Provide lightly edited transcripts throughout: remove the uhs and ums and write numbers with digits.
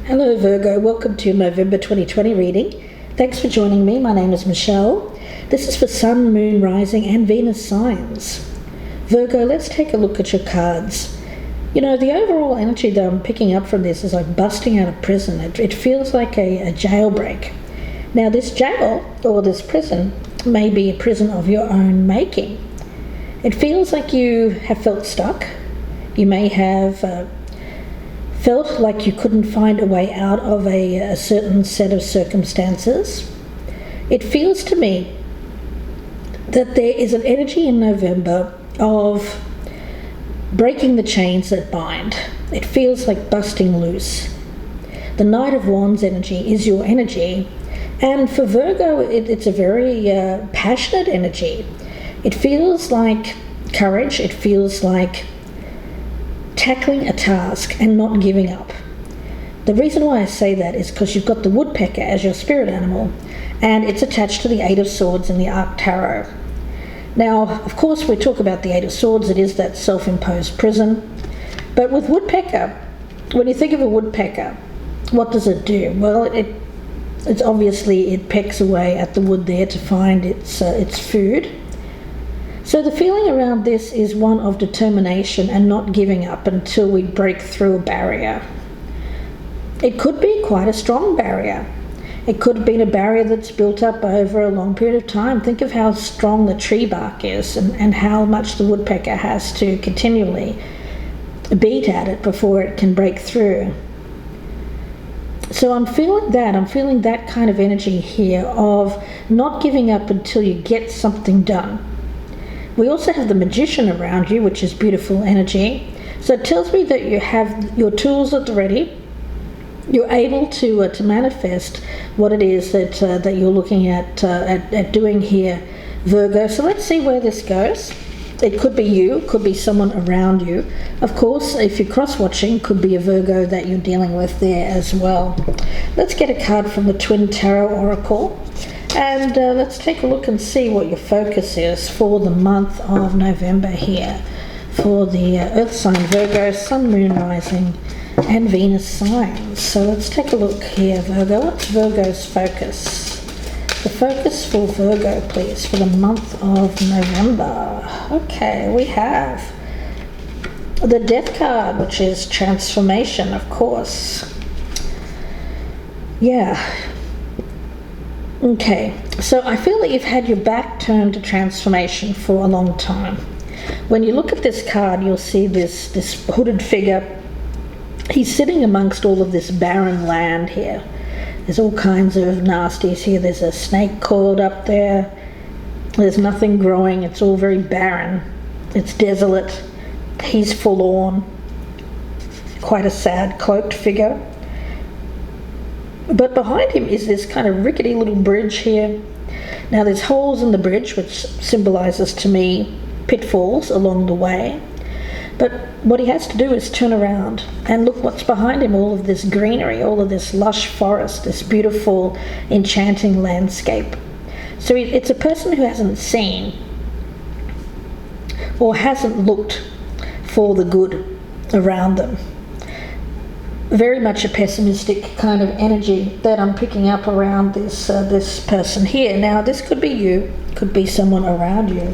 Hello Virgo, welcome to your November 2020 reading. Thanks for joining me. My name is Michelle. This is for Sun, Moon, Rising and Venus signs. Virgo, let's take a look at your cards. You know, the overall energy that I'm picking up from this is like busting out of prison. It feels like a jailbreak. Now this jail or this prison may be a prison of your own making. It feels like you have felt stuck. You may have felt like you couldn't find a way out of a certain set of circumstances. It feels to me that there is an energy in November of breaking the chains that bind. It feels like busting loose. The Knight of Wands energy is your energy, and for Virgo it's a very passionate energy. It feels like courage. It feels like tackling a task and not giving up. The reason why I say that is because you've got the woodpecker as your spirit animal, and it's attached to the Eight of Swords in the Arc Tarot. Now, of course, we talk about the Eight of Swords. It is that self-imposed prison. But with woodpecker, when you think of a woodpecker, what does it do? Well, it's obviously it pecks away at the wood there to find its food. So the feeling around this is one of determination and not giving up until we break through a barrier. It could be quite a strong barrier. It could have been a barrier that's built up over a long period of time. Think of how strong the tree bark is and how much the woodpecker has to continually beat at it before it can break through. So I'm feeling that kind of energy here of not giving up until you get something done. We also have the Magician around you, which is beautiful energy. So it tells me that you have your tools at the ready. You're able to manifest what it is that you're looking at doing here, Virgo. So let's see where this goes. It could be you, could be someone around you. Of course, if you're cross-watching, could be a Virgo that you're dealing with there as well. Let's get a card from the Twin Tarot Oracle. And let's take a look and see what your focus is for the month of November here for the Earth sign Virgo, Sun, Moon, Rising and Venus signs. So let's take a look here, Virgo. What's Virgo's focus? The focus for Virgo, please, for the month of November. Okay, we have the Death card, which is transformation, of course. Yeah. Okay, so I feel that you've had your back turned to transformation for a long time. When you look at this card, you'll see this hooded figure. He's sitting amongst all of this barren land here. There's all kinds of nasties here. There's a snake coiled up there. There's nothing growing. It's all very barren. It's desolate. He's forlorn. Quite a sad, cloaked figure. But behind him is this kind of rickety little bridge here. Now there's holes in the bridge, which symbolizes to me pitfalls along the way. But what he has to do is turn around and look what's behind him, all of this greenery, all of this lush forest, this beautiful, enchanting landscape. So it's a person who hasn't seen or hasn't looked for the good around them. Very much a pessimistic kind of energy that I'm picking up around this person here. Now, this could be you, could be someone around you.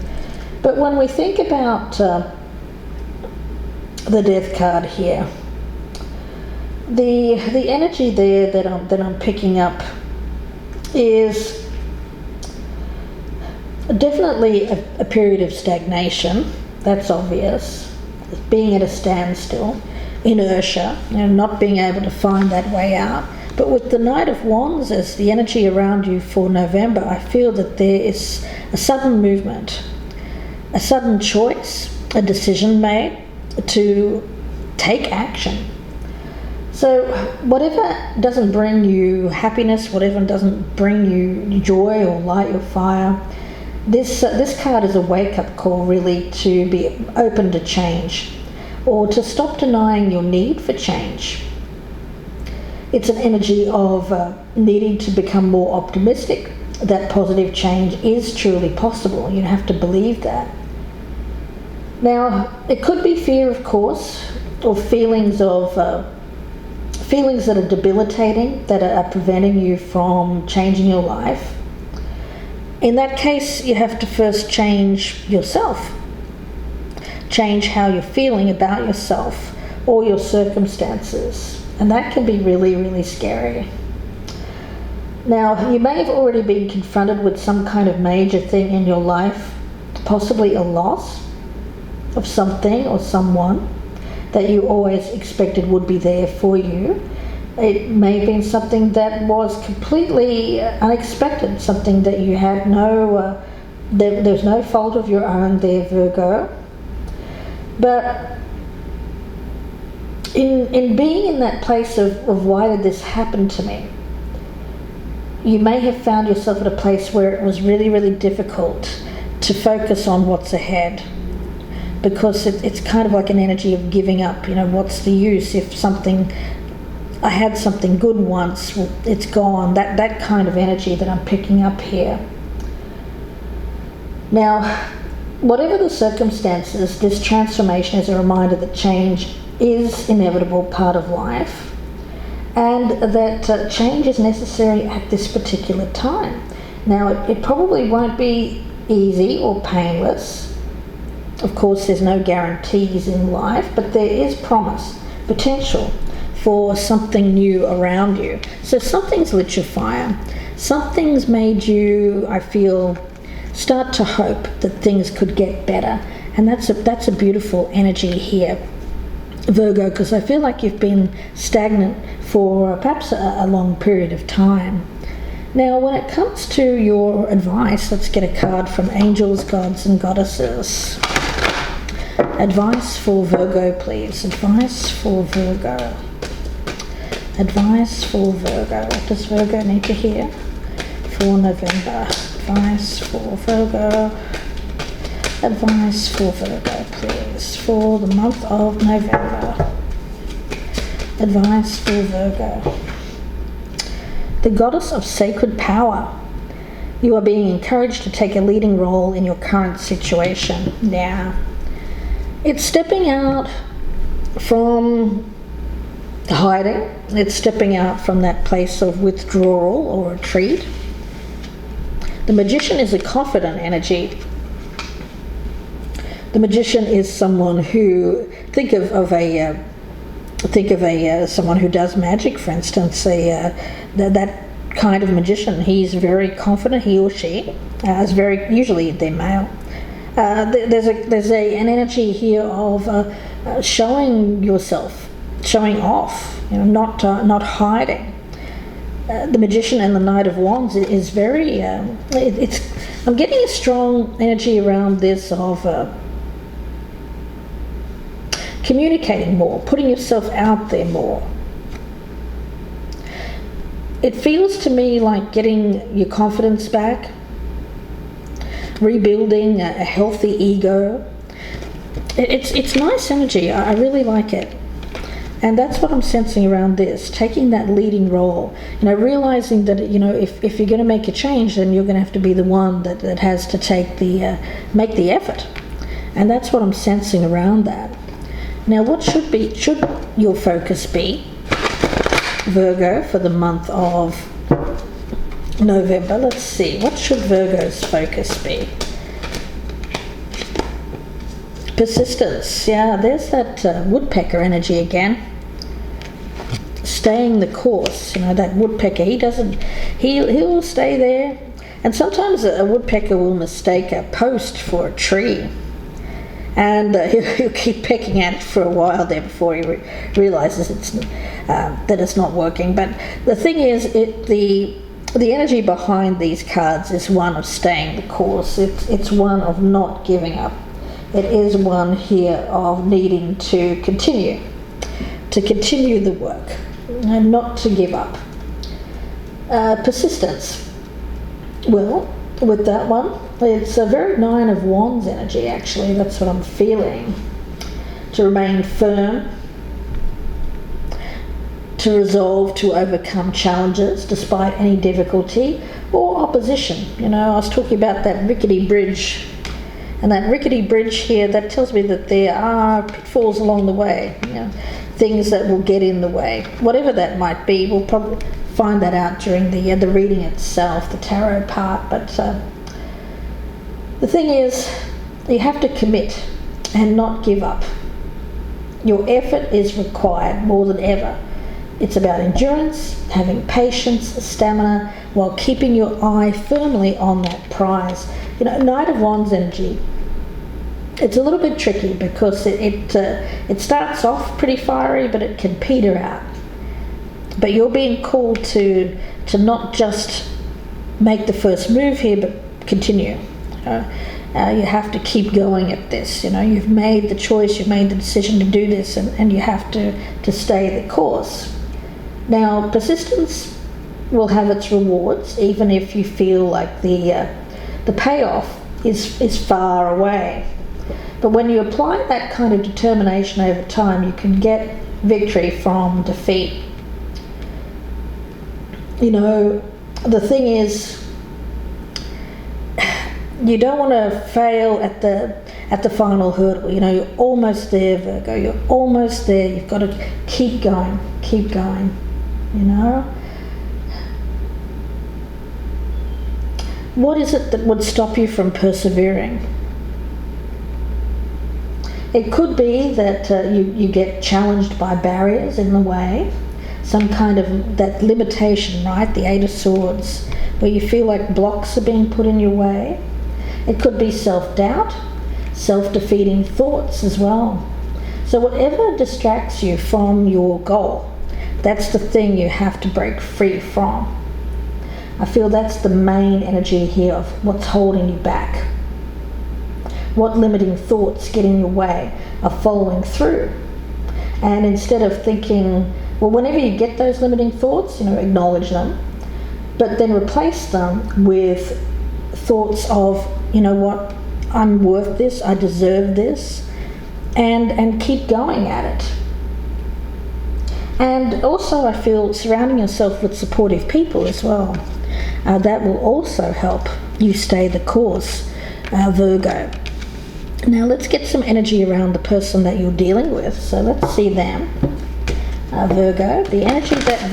But when we think about the Death card here, the energy there that I'm picking up is definitely a period of stagnation. That's obvious. Being at a standstill. Inertia, not being able to find that way out. But with the Knight of Wands as the energy around you for November, I feel that there is a sudden movement, a sudden choice, a decision made to take action. So whatever doesn't bring you happiness, whatever doesn't bring you joy or light your fire, this card is a wake-up call really to be open to change, or to stop denying your need for change. It's an energy of needing to become more optimistic, that positive change is truly possible. You have to believe that. Now, it could be fear, of course, or feelings of feelings that are debilitating, that are preventing you from changing your life, in that case, you have to first change yourself. Change how you're feeling about yourself or your circumstances. And that can be really, really scary. Now, you may have already been confronted with some kind of major thing in your life, possibly a loss of something or someone that you always expected would be there for you. It may have been something that was completely unexpected, something that you had there's no fault of your own there, Virgo. But in being in that place of why did this happen to me, you may have found yourself at a place where it was really, really difficult to focus on what's ahead, because it's kind of like an energy of giving up. What's the use if I had something good once, well, it's gone. That kind of energy that I'm picking up here. Now, whatever the circumstances, this transformation is a reminder that change is inevitable part of life, and that change is necessary at this particular time. Now, it probably won't be easy or painless. Of course, there's no guarantees in life, but there is promise, potential for something new around you. So something's lit your fire. Something's made you, I feel, start to hope that things could get better. And that's a beautiful energy here, Virgo, because I feel like you've been stagnant for perhaps a long period of time. Now, when it comes to your advice, let's get a card from angels, gods, and goddesses. Advice for Virgo, please. Advice for Virgo. Advice for Virgo. What does Virgo need to hear for November? Advice for Virgo. Advice for Virgo, please, for the month of November. Advice for Virgo. The goddess of sacred power. You are being encouraged to take a leading role in your current situation. Now, it's stepping out from hiding. It's stepping out from that place of withdrawal or retreat. The Magician is a confident energy. The Magician is someone who, think of someone who does magic, for instance, that kind of magician. He's very confident, he or she is usually they're male. There's an energy here of showing yourself, showing off, not hiding. The Magician and the Knight of Wands is very. I'm getting a strong energy around this of communicating more, putting yourself out there more. It feels to me like getting your confidence back, rebuilding a healthy ego. It's nice energy. I really like it. And that's what I'm sensing around this, taking that leading role. Realizing that, if you're going to make a change, then you're going to have to be the one that has to make the effort. And that's what I'm sensing around that. Now, what should your focus be, Virgo, for the month of November? Let's see. What should Virgo's focus be? Persistence. Yeah, there's that woodpecker energy again. Staying the course. That woodpecker, he'll stay there. And sometimes a woodpecker will mistake a post for a tree. And he'll keep pecking at it for a while there before he realizes that it's not working. But the thing is, the energy behind these cards is one of staying the course. It's one of not giving up. It is one here of needing to continue the work and not to give up. Persistence. Well, with that one, it's a very Nine of Wands energy, actually. That's what I'm feeling. To remain firm, to resolve to overcome challenges despite any difficulty or opposition. I was talking about that rickety bridge. And that rickety bridge here, that tells me that there are pitfalls along the way. things that will get in the way. Whatever that might be, we'll probably find that out during the reading itself, the tarot part. But the thing is, you have to commit and not give up. Your effort is required more than ever. It's about endurance, having patience, stamina, while keeping your eye firmly on that prize. Knight of Wands energy, it's a little bit tricky because it starts off pretty fiery, but it can peter out. But you're being called to not just make the first move here, but continue. You have to keep going at this. You've made the choice, you've made the decision to do this, and you have to stay the course. Now, persistence will have its rewards, even if you feel like the payoff is far away. But when you apply that kind of determination over time, you can get victory from defeat. The thing is, you don't want to fail at the final hurdle. You're almost there, Virgo. You're almost there. You've got to keep going. What is it that would stop you from persevering? It could be that you get challenged by barriers in the way, some kind of that limitation, right? The Eight of Swords, where you feel like blocks are being put in your way. It could be self-doubt, self-defeating thoughts as well. So whatever distracts you from your goal, that's the thing you have to break free from. I feel that's the main energy here of what's holding you back. What limiting thoughts get in your way of following through. And instead of thinking, well, whenever you get those limiting thoughts, acknowledge them, but then replace them with thoughts of, what, I'm worth this, I deserve this, and keep going at it. And also I feel surrounding yourself with supportive people as well. That will also help you stay the course, Virgo. Now let's get some energy around the person that you're dealing with. So let's see them. Virgo, the energy that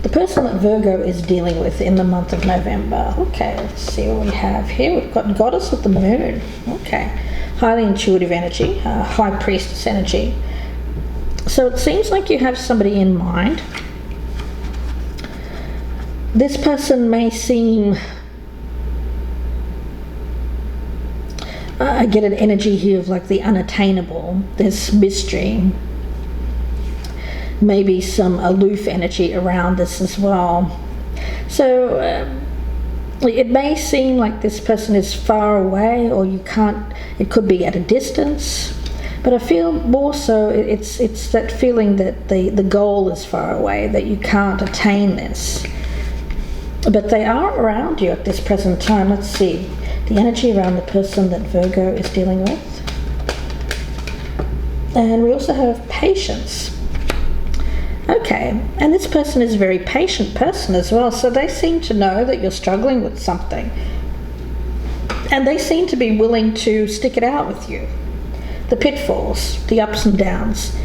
the person that Virgo is dealing with in the month of November. Okay, let's see what we have here. We've got Goddess of the Moon. Okay, highly intuitive energy, High Priestess energy. So it seems like you have somebody in mind. This person may seem... I get an energy here of like the unattainable. There's mystery. Maybe some aloof energy around this as well. So it may seem like this person is far away, or you can't, it could be at a distance. But I feel more so it's that feeling that the goal is far away, that you can't attain this. But they are around you at this present time. Let's see. The energy around the person that Virgo is dealing with. And we also have patience. Okay, and this person is a very patient person as well, so they seem to know that you're struggling with something. And they seem to be willing to stick it out with you. The pitfalls, the ups and downs.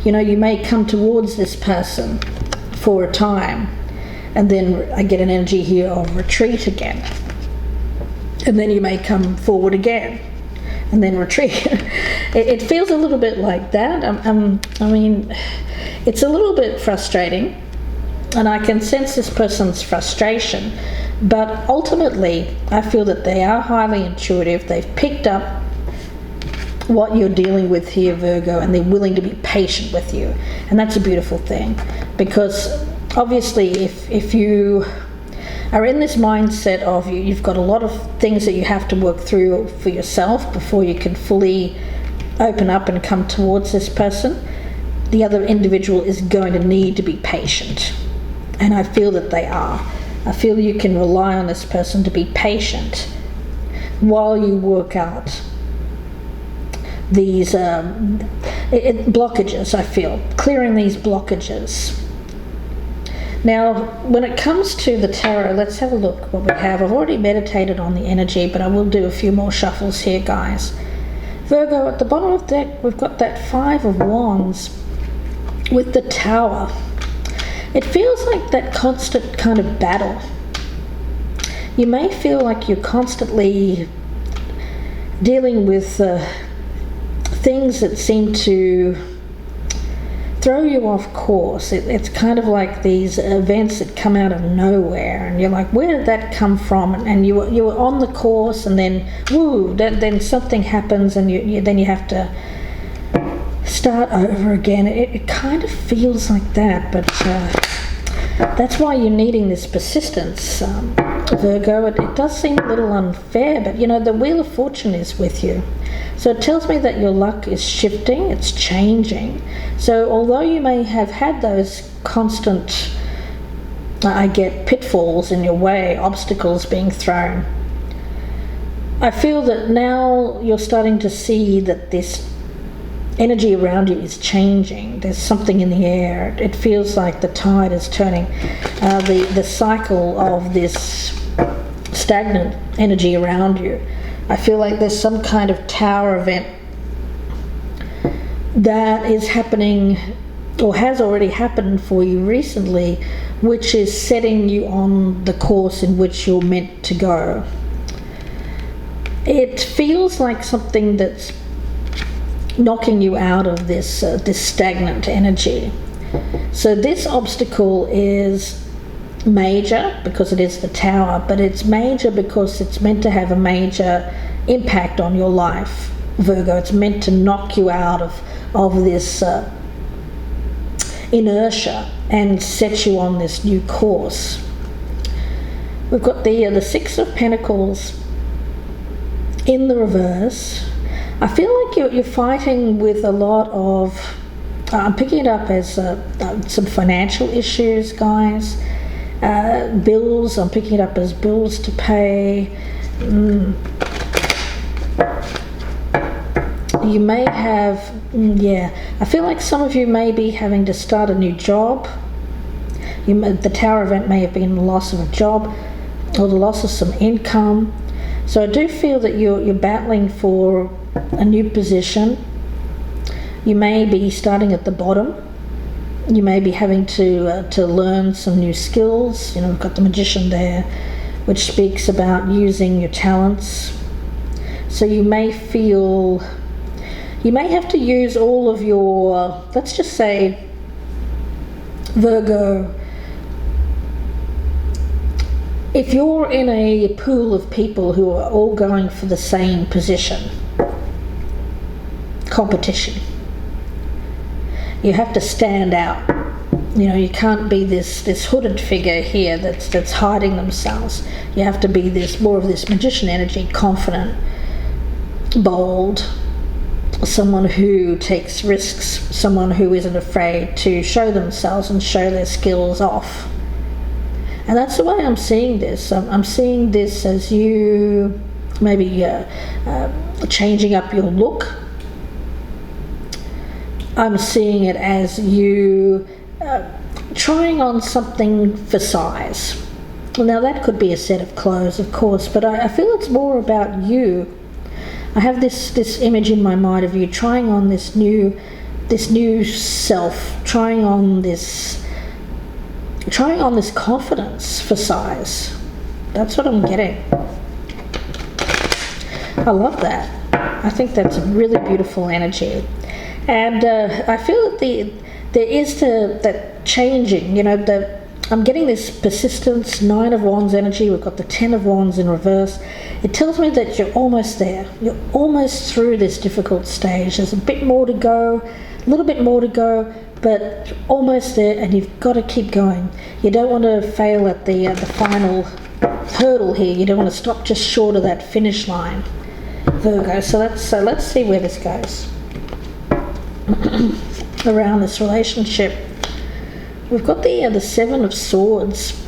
You may come towards this person for a time, and then I get an energy here of retreat again. And then you may come forward again and then retreat. It feels a little bit like that. I mean, it's a little bit frustrating, and I can sense this person's frustration, but ultimately I feel that they are highly intuitive. They've picked up what you're dealing with here, Virgo, and they're willing to be patient with you. And that's a beautiful thing, because obviously if you are in this mindset of you've got a lot of things that you have to work through for yourself before you can fully open up and come towards this person, the other individual is going to need to be patient. And I feel that they are. I feel you can rely on this person to be patient while you work out these blockages, I feel. Clearing these blockages. Now, when it comes to the tarot, let's have a look what we have. I've already meditated on the energy, but I will do a few more shuffles here, guys. Virgo, at the bottom of the deck, we've got that Five of Wands with the Tower. It feels like that constant kind of battle. You may feel like you're constantly dealing with things that seem to throw you off course. It's kind of like these events that come out of nowhere, and you're like, where did that come from? And you were on the course, and then woo, then something happens, and then you have to start over again. It kind of feels like that, but that's why you're needing this persistence, Virgo. It does seem a little unfair, but the Wheel of Fortune is with you. So it tells me that your luck is shifting, it's changing. So although you may have had those constant, I get pitfalls in your way, obstacles being thrown, I feel that now you're starting to see that this energy around you is changing. There's something in the air. It feels like the tide is turning. The cycle of this stagnant energy around you, I feel like there's some kind of tower event that is happening or has already happened for you recently, which is setting you on the course in which you're meant to go. It feels like something that's knocking you out of this stagnant energy. So this obstacle is major because it is the Tower, but it's major because it's meant to have a major impact on your life, Virgo. It's meant to knock you out of this inertia and set you on this new course. We've got the Six of Pentacles in the reverse. I feel like you're fighting with a lot of, I'm picking it up as some financial issues, guys. Bills, I'm picking it up as bills to pay. You may have, I feel like some of you may be having to start a new job. The Tower event may have been the loss of a job or the loss of some income. So I do feel that you're battling for a new position. You may be starting at the bottom. You may be having to learn some new skills. We've got the Magician there, which speaks about using your talents. So you may feel, you may have to use all of your, let's just say, Virgo, if you're in a pool of people who are all going for the same position, competition, you have to stand out. You can't be this hooded figure here that's hiding themselves. You have to be more of this Magician energy, confident, bold, someone who takes risks, someone who isn't afraid to show themselves and show their skills off. And that's the way I'm seeing this. I'm seeing this as you maybe changing up your look. I'm seeing it as you trying on something for size. Now that could be a set of clothes, of course, but I feel it's more about you. I have this image in my mind of you trying on this new self, trying on this confidence for size. That's what I'm getting. I love that. I think that's a really beautiful energy. And I feel that there is that changing, I'm getting this persistence, Nine of Wands energy. We've got the Ten of Wands in reverse. It tells me that you're almost there. You're almost through this difficult stage. There's a bit more to go, a little bit more to go, but almost there, and you've got to keep going. You don't want to fail at the final hurdle here. You don't want to stop just short of that finish line, Virgo. So let's see where this goes. Around this relationship, we've got the Seven of Swords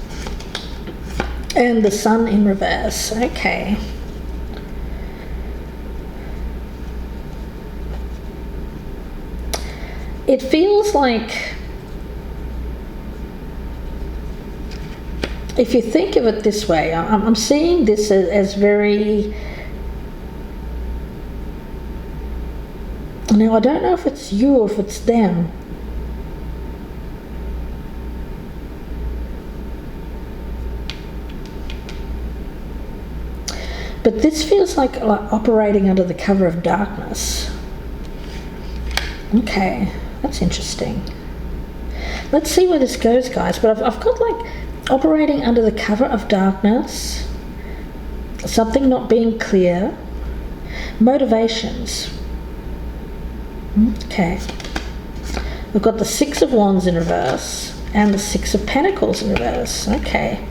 and the Sun in reverse. Okay. It feels like, if you think of it this way, I'm seeing this as very Now, I don't know if it's you or if it's them. But this feels like operating under the cover of darkness. Okay, that's interesting. Let's see where this goes, guys. But I've got like operating under the cover of darkness, something not being clear, motivations. Okay. We've got the Six of Wands in reverse and the Six of Pentacles in reverse. Okay.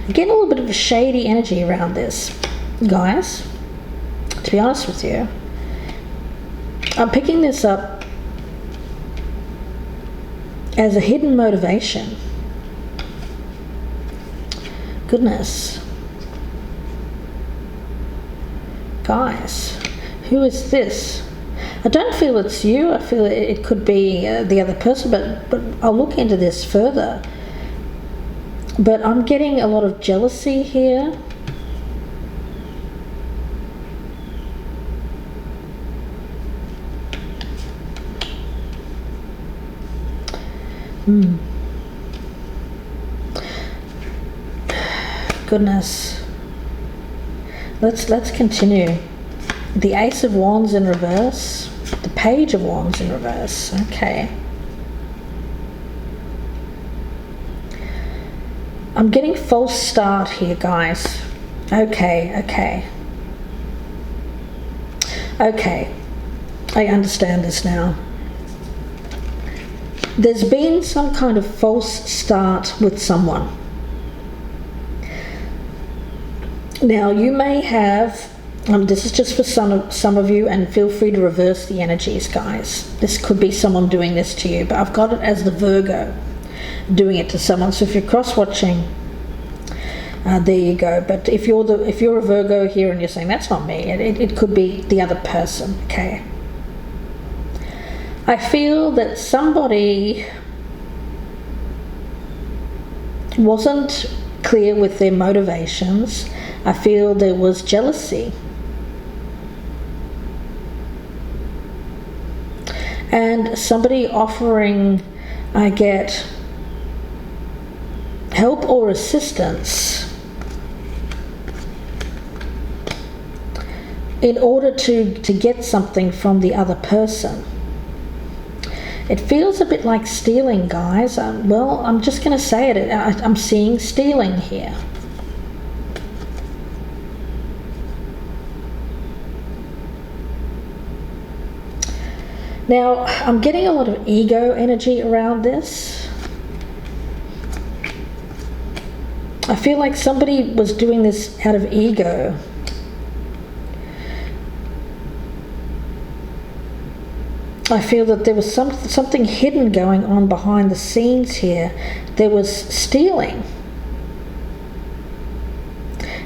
Again, a little bit of a shady energy around this, guys. To be honest with you, I'm picking this up as a hidden motivation. Goodness. Guys, who is this? I don't feel it's you. I feel it could be the other person, but I'll look into this further. But I'm getting a lot of jealousy here. Goodness. Let's continue. The Ace of Wands in reverse. The Page of Wands in reverse. Okay. I'm getting false start here, guys. Okay. I understand this now. There's been some kind of false start with someone. Now, you may have, this is just for some of you, and feel free to reverse the energies, guys. This could be someone doing this to you, but I've got it as the Virgo doing it to someone. So if you're cross-watching, there you go. But if you're a Virgo here and you're saying that's not me, it could be the other person. Okay. I feel that somebody wasn't clear with their motivations. I feel there was jealousy. And somebody offering, I get, help or assistance in order to get something from the other person. It feels a bit like stealing, guys. Well, I'm just going to say it. I'm seeing stealing here. Now, I'm getting a lot of ego energy around this. I feel like somebody was doing this out of ego. I feel that there was something hidden going on behind the scenes here. There was stealing.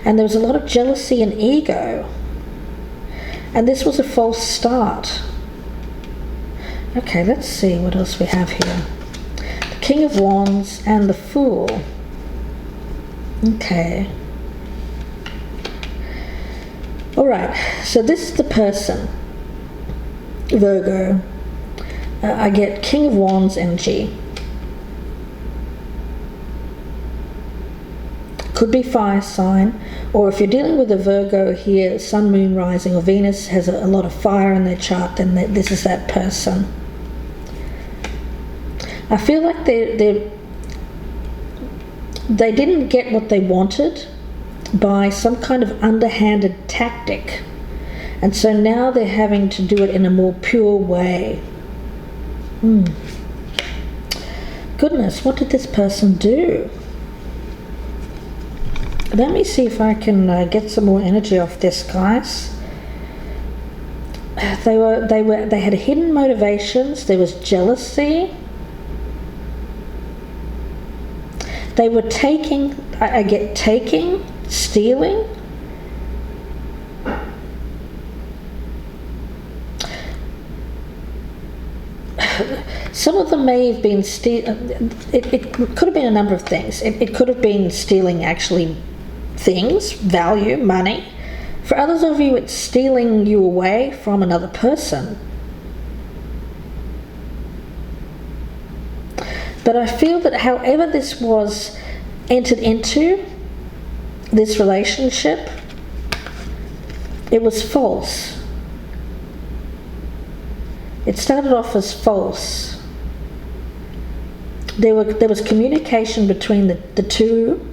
And there was a lot of jealousy and ego. And this was a false start. Okay, let's see what else we have here. The King of Wands and the Fool. Okay. Alright, so this is the person, Virgo. I get King of Wands energy. Could be fire sign, or if you're dealing with a Virgo here, Sun, Moon, Rising, or Venus has a lot of fire in their chart, then this is that person. I feel like they didn't get what they wanted by some kind of underhanded tactic, and so now they're having to do it in a more pure way. Goodness, what did this person do? Let me see if I can get some more energy off this, guys. They had hidden motivations. There was jealousy. They were taking, I get taking, stealing. Some of them may have been it could have been a number of things. It could have been stealing actually things, value, money For others of you, it's stealing you away from another person. But I feel that however this was entered into, this relationship, it was false. It started off as false. There was communication between the two,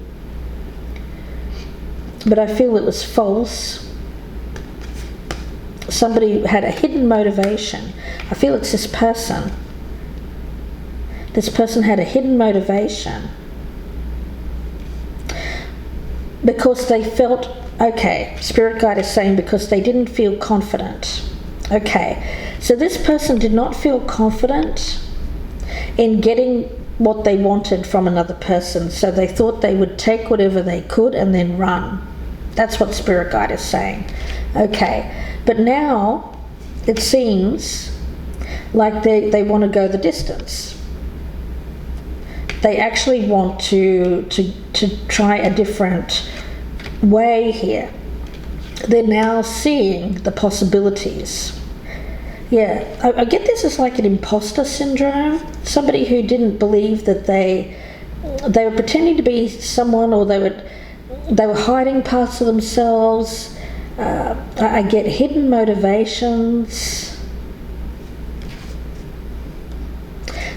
but I feel it was false. Somebody had a hidden motivation. I feel it's this person. This person had a hidden motivation because they felt, okay, Spirit Guide is saying because they didn't feel confident. Okay, so this person did not feel confident in getting what they wanted from another person, so they thought they would take whatever they could and then run. That's what Spirit Guide is saying. Okay, but now it seems like they want to go the distance. They actually want to try a different way here. They're now seeing the possibilities. Yeah, I get this as like an imposter syndrome. Somebody who didn't believe that they were pretending to be someone, or they were hiding parts of themselves. I get hidden motivations.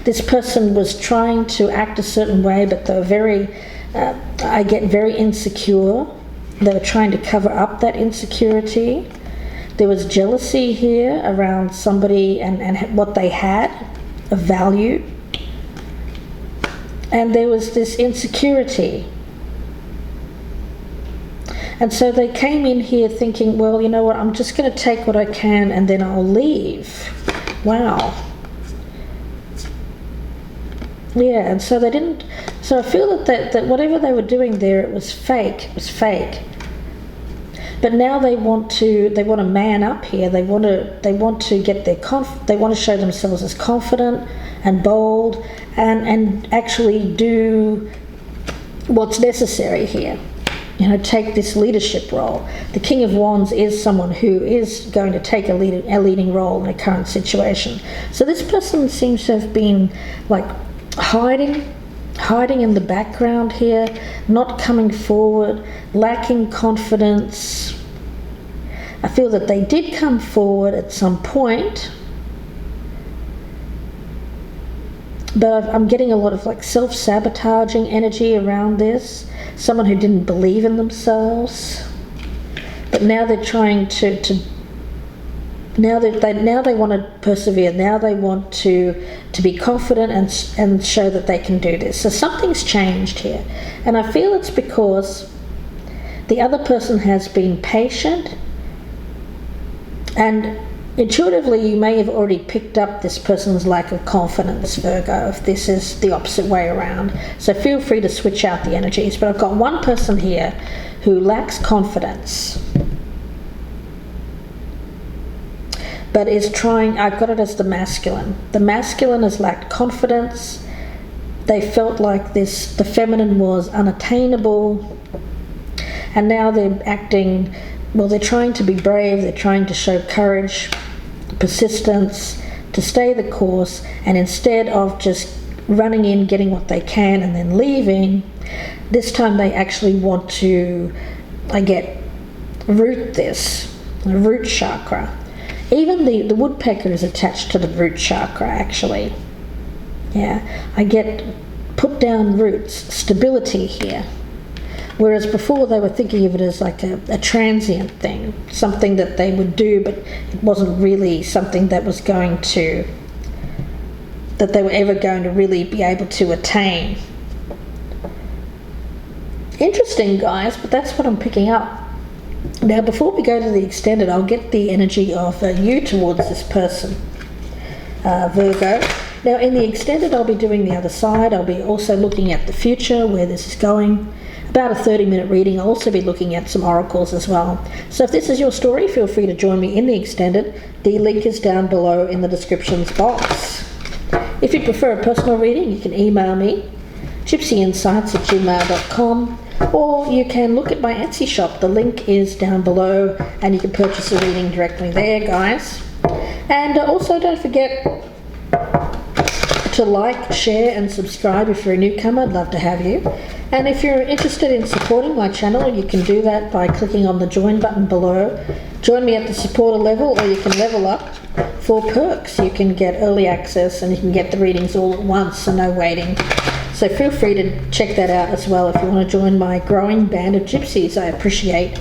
This person was trying to act a certain way, but they were I get very insecure. They were trying to cover up that insecurity. There was jealousy here around somebody and what they had of value. And there was this insecurity. And so they came in here thinking, well, you know what, I'm just going to take what I can and then I'll leave. Wow. Yeah, and so they didn't. So I feel that whatever they were doing there, it was fake. It was fake. But now they want to man up here. They want to get their they want to show themselves as confident and bold and actually do what's necessary here. You know, take this leadership role. The King of Wands is someone who is going to take a leading role in a current situation. So this person seems to have been like hiding in the background here, not coming forward, lacking confidence. I feel that they did come forward at some point, but I'm getting a lot of like self-sabotaging energy around this. Someone who didn't believe in themselves, but now they're trying now they want to persevere. Now they want to be confident and show that they can do this. So something's changed here, and I feel it's because the other person has been patient, and intuitively you may have already picked up this person's lack of confidence, Virgo, if this is the opposite way around. So feel free to switch out the energies. But I've got one person here who lacks confidence, but is trying. I've got it as the masculine. The masculine has lacked confidence. They felt like the feminine was unattainable, and now they're acting, well, they're trying to be brave, they're trying to show courage, persistence, to stay the course, and instead of just running in, getting what they can and then leaving, this time they actually want to, root this, the root chakra. Even the woodpecker is attached to the root chakra, actually. Yeah, I get put down roots, stability here. Whereas before they were thinking of it as like a transient thing, something that they would do, but it wasn't really something that was that they were ever going to really be able to attain. Interesting, guys, but that's what I'm picking up. Now, before we go to the extended, I'll get the energy of you towards this person, Virgo. Now, in the extended, I'll be doing the other side. I'll be also looking at the future, where this is going. About a 30-minute reading. I'll also be looking at some oracles as well. So if this is your story, feel free to join me in the extended. The link is down below in the descriptions box. If you prefer a personal reading, you can email me, gypsyinsights@gmail.com, or you can look at my Etsy shop. The link is down below, and you can purchase a reading directly there, guys. And also don't forget to like, share and subscribe if you're a newcomer. I'd love to have you. And if you're interested in supporting my channel, you can do that by clicking on the join button below. Join me at the supporter level, or you can level up for perks. You can get early access and you can get the readings all at once, so no waiting. So feel free to check that out as well if you want to join my growing band of gypsies. I appreciate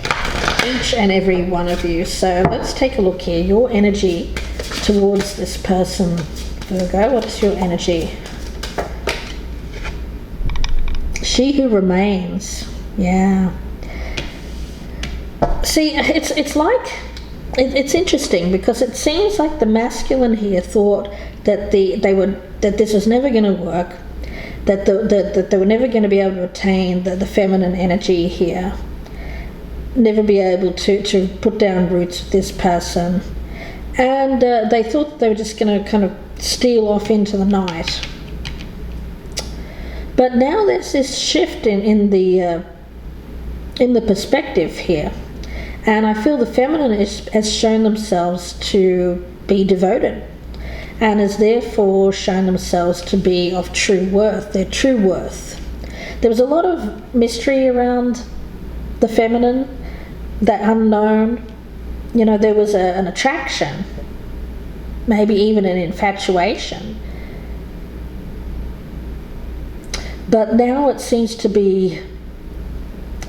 each and every one of you. So let's take a look here. Your energy towards this person, Virgo. What is your energy? She who remains. Yeah. See, it's like, it's interesting because it seems like the masculine here thought that that this was never going to work, that they were never going to be able to attain the feminine energy here, never be able to put down roots with this person, and they thought they were just going to kind of steal off into the night. But now there's this shift in the perspective here, and I feel the feminine has shown themselves to be devoted, and has therefore shown themselves to be of true worth, their true worth. There was a lot of mystery around the feminine, that unknown. You know, there was an attraction, maybe even an infatuation. But now it seems to be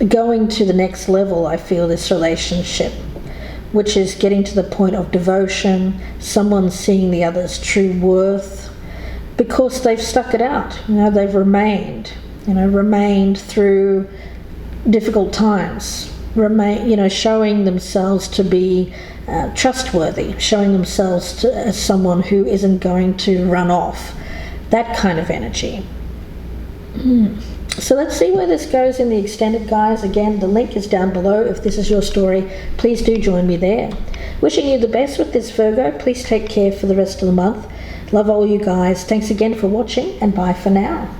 going to the next level, I feel, this relationship, which is getting to the point of devotion, someone seeing the other's true worth, because they've stuck it out. You know, they've remained through difficult times, showing themselves to be trustworthy, showing themselves as someone who isn't going to run off, that kind of energy. So let's see where this goes in the extended, guys. Again, the link is down below. If this is your story, please do join me there. Wishing you the best with this, Virgo. Please take care for the rest of the month. Love all you guys. Thanks again for watching, and bye for now.